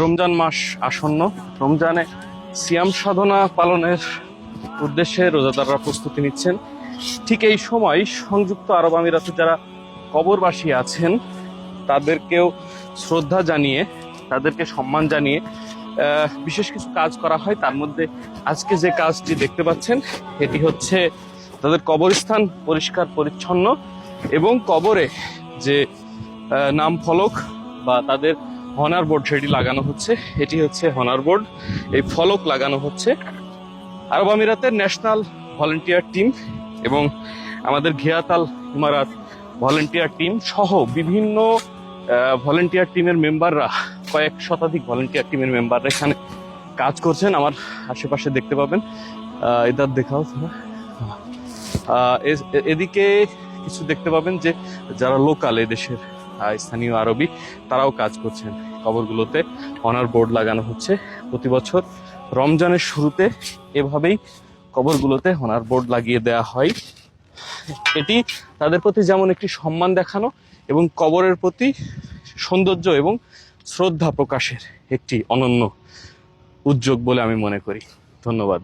রমজান মাস আসন্ন। রমজানে সিয়াম সাধনা পালনের উদ্দেশ্যে রোজাদাররা প্রস্তুতি নিচ্ছেন। ঠিক এই সময় সংযুক্ত আরব আমিরাতে যারা কবরবাসী আছেন তাদেরকেও শ্রদ্ধা জানিয়ে, তাদেরকে সম্মান জানিয়ে বিশেষ কিছু কাজ করা হয়। তার মধ্যে আজকে যে কাজটি দেখতে পাচ্ছেন এটি হচ্ছে তাদের কবরস্থান পরিষ্কার পরিচ্ছন্ন এবং কবরে যে নাম ফলক বা তাদের হনার বোর্ড সেটি লাগানো হচ্ছে। এটি হচ্ছে হনার বোর্ড, এই ফলক লাগানো হচ্ছে। আরব আমিরাতের ন্যাশনাল ভলেন্টিয়ার টিম এবং আমাদের ঘিয়াতাল ইমারাত ভলেন্টিয়ার টিম সহ বিভিন্ন ভলেন্টিয়ার টিমের মেম্বাররা, কয়েক শতাধিক ভলেন্টিয়ার টিমের মেম্বাররা এখানে কাজ করছেন। আমার আশেপাশে দেখতে পাবেন, এদার দেখাও এদিকে কিছু দেখতে পাবেন যে যারা লোকাল এদেশের স্থানীয় আরবি তারাও কাজ করছেন। কবরগুলোতে অনার বোর্ড লাগানো হচ্ছে। প্রতি বছর রমজানের শুরুতে এভাবেই কবরগুলোতে অনার বোর্ড লাগিয়ে দেওয়া হয়। এটি তাদের প্রতি যেমন একটি সম্মান দেখানো এবং কবরের প্রতি সৌন্দর্য এবং শ্রদ্ধা প্রকাশের একটি অনন্য উদ্যোগ বলে আমি মনে করি। ধন্যবাদ।